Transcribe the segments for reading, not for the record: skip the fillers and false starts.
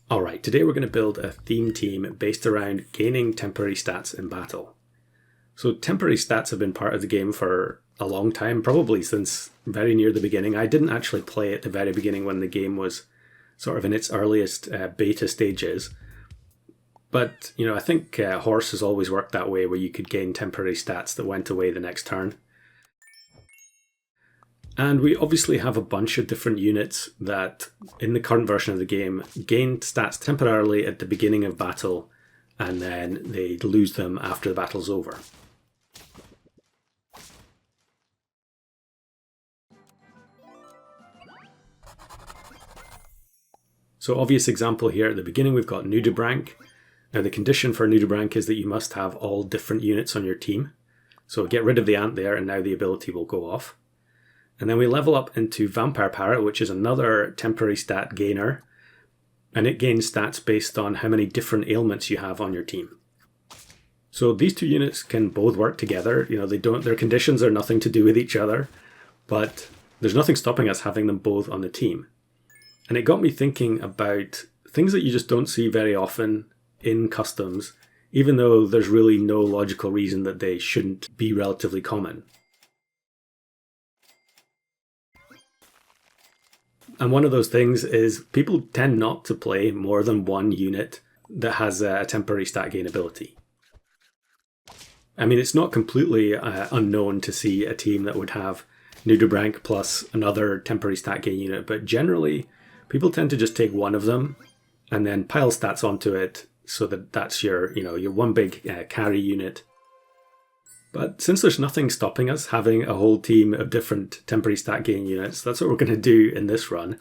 Alright, today we're going to build a theme team based around gaining temporary stats in battle. So temporary stats have been part of the game for a long time, probably since very near the beginning. I didn't actually play at the very beginning when the game was sort of in its earliest beta stages. But, I think Horse has always worked that way, where you could gain temporary stats that went away the next turn. And we obviously have a bunch of different units that, in the current version of the game, gain stats temporarily at the beginning of battle, and then they lose them after the battle's over. So obvious example here, at the beginning we've got Nudibranch. Now the condition for Nudibranch is that you must have all different units on your team. So get rid of the ant there, and now the ability will go off. And then we level up into Vampire Parrot, which is another temporary stat gainer. And it gains stats based on how many different ailments you have on your team. So these two units can both work together. Their conditions are nothing to do with each other, but there's nothing stopping us having them both on the team. And it got me thinking about things that you just don't see very often in customs, even though there's really no logical reason that they shouldn't be relatively common. And one of those things is people tend not to play more than one unit that has a temporary stat gain ability. I mean, it's not completely unknown to see a team that would have Nudibranch plus another temporary stat gain unit, but generally people tend to just take one of them and then pile stats onto it so that that's your one big carry unit. But since there's nothing stopping us having a whole team of different temporary stat gain units, that's what we're going to do in this run.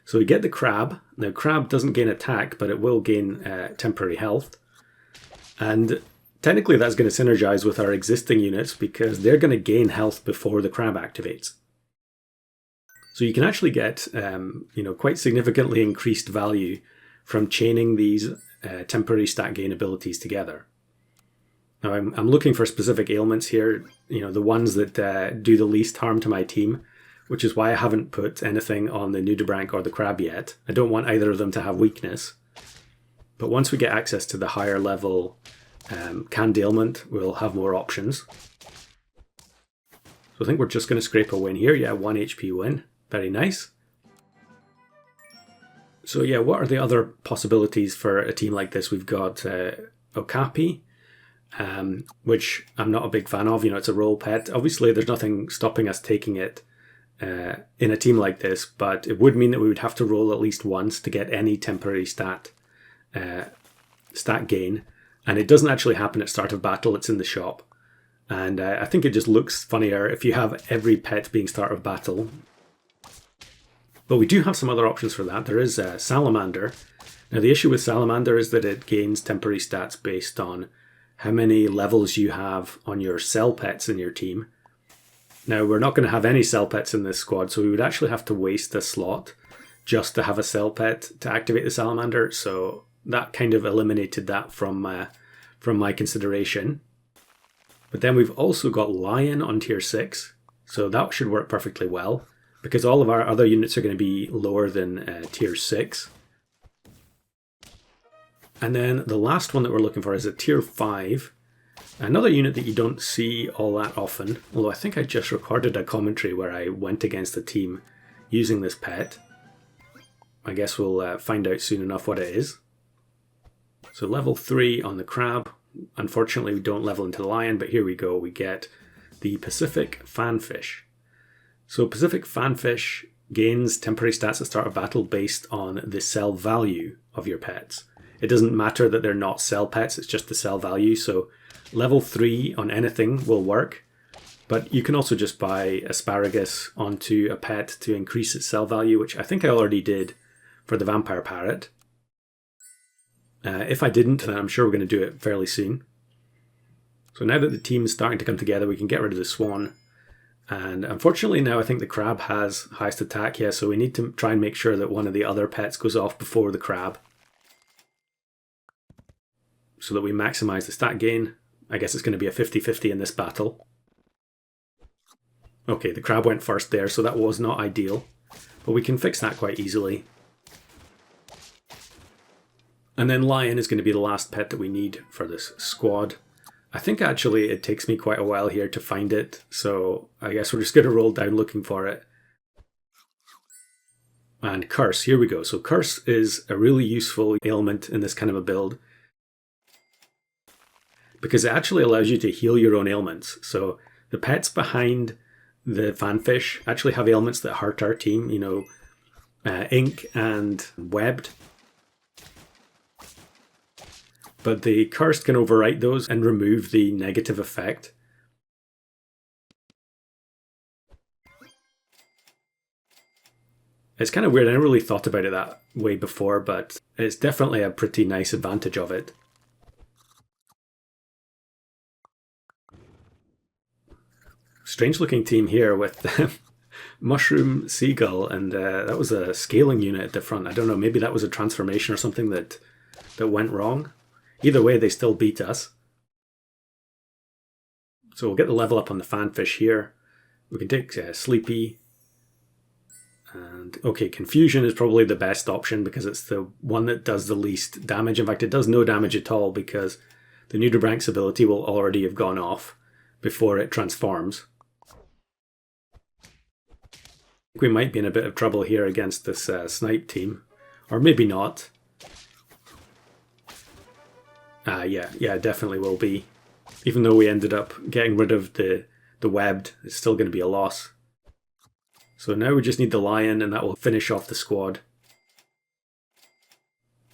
So we get the Crab. Now Crab doesn't gain attack, but it will gain temporary health. And technically that's going to synergize with our existing units because they're going to gain health before the Crab activates. So you can actually get quite significantly increased value from chaining these temporary stat gain abilities together. Now I'm looking for specific ailments here, the ones that do the least harm to my team, which is why I haven't put anything on the Nudibranch or the Crab yet. I don't want either of them to have weakness. But once we get access to the higher level canned ailment, we'll have more options. So I think we're just going to scrape a win here. Yeah, 1 HP win. Very nice. So yeah, what are the other possibilities for a team like this? We've got Okapi, which I'm not a big fan of. It's a role pet. Obviously, there's nothing stopping us taking it in a team like this, but it would mean that we would have to roll at least once to get any temporary stat gain. And it doesn't actually happen at start of battle, it's in the shop. And I think it just looks funnier if you have every pet being start of battle. But we do have some other options for that. There is Salamander. Now the issue with Salamander is that it gains temporary stats based on how many levels you have on your cell pets in your team. Now we're not going to have any cell pets in this squad, so we would actually have to waste a slot just to have a cell pet to activate the Salamander. So that kind of eliminated that from my consideration. But then we've also got Lion on tier 6, so that should work perfectly well, because all of our other units are going to be lower than tier 6. And then the last one that we're looking for is a tier 5. Another unit that you don't see all that often, although I think I just recorded a commentary where I went against a team using this pet. I guess we'll find out soon enough what it is. So level 3 on the Crab. Unfortunately we don't level into the Lion, but here we go. We get the Pacific Fanfish. So Pacific Fanfish gains temporary stats at start of battle based on the cell value of your pets. It doesn't matter that they're not cell pets, it's just the cell value. So level 3 on anything will work, but you can also just buy Asparagus onto a pet to increase its cell value, which I think I already did for the Vampire Parrot. If I didn't, then I'm sure we're going to do it fairly soon. So now that the team's starting to come together, we can get rid of the Swan. And unfortunately now I think the Crab has highest attack, yeah, so we need to try and make sure that one of the other pets goes off before the Crab, so that we maximize the stat gain. I guess it's going to be a 50-50 in this battle. Okay, the Crab went first there, so that was not ideal, but we can fix that quite easily. And then lion is going to be the last pet that we need for this squad. I think actually it takes me quite a while here to find it, so I guess we're just going to roll down looking for it. And curse, here we go. So curse is a really useful ailment in this kind of a build, because it actually allows you to heal your own ailments. So the pets behind the fanfish actually have ailments that hurt our team, you know, ink and webbed. But the cursed can overwrite those and remove the negative effect. It's kind of weird, I never really thought about it that way before, but it's definitely a pretty nice advantage of it. Strange looking team here with Mushroom Seagull, and that was a scaling unit at the front. I don't know, maybe that was a transformation or something that went wrong. Either way, they still beat us. So we'll get the level up on the fanfish here. We can take Sleepy. And okay, Confusion is probably the best option because it's the one that does the least damage. In fact, it does no damage at all because the Nudibrank's ability will already have gone off before it transforms. I think we might be in a bit of trouble here against this snipe team. Or maybe not. Yeah, definitely will be. Even though we ended up getting rid of the webbed, it's still going to be a loss. So now we just need the lion, and that will finish off the squad.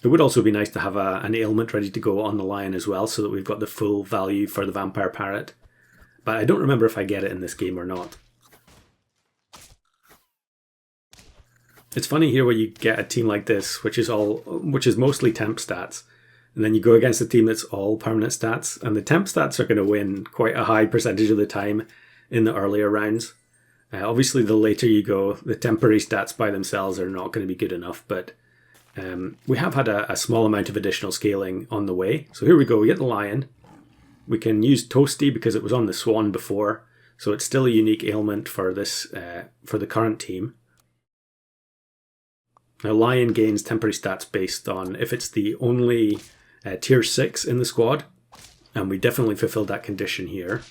It would also be nice to have an ailment ready to go on the lion as well, so that we've got the full value for the vampire parrot. But I don't remember if I get it in this game or not. It's funny here where you get a team like this, which is mostly temp stats, and then you go against a team that's all permanent stats, and the temp stats are going to win quite a high percentage of the time in the earlier rounds. Obviously, the later you go, the temporary stats by themselves are not going to be good enough, but we have had a small amount of additional scaling on the way. So here we go, we get the lion. We can use Toasty because it was on the swan before, so it's still a unique ailment for this for the current team. Now, lion gains temporary stats based on if it's the only tier 6 in the squad, and we definitely fulfilled that condition here.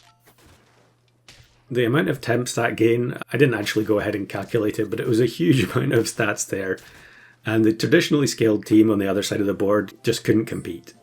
The amount of temp stat gain, I didn't actually go ahead and calculate it, but it was a huge amount of stats there. And the traditionally scaled team on the other side of the board just couldn't compete.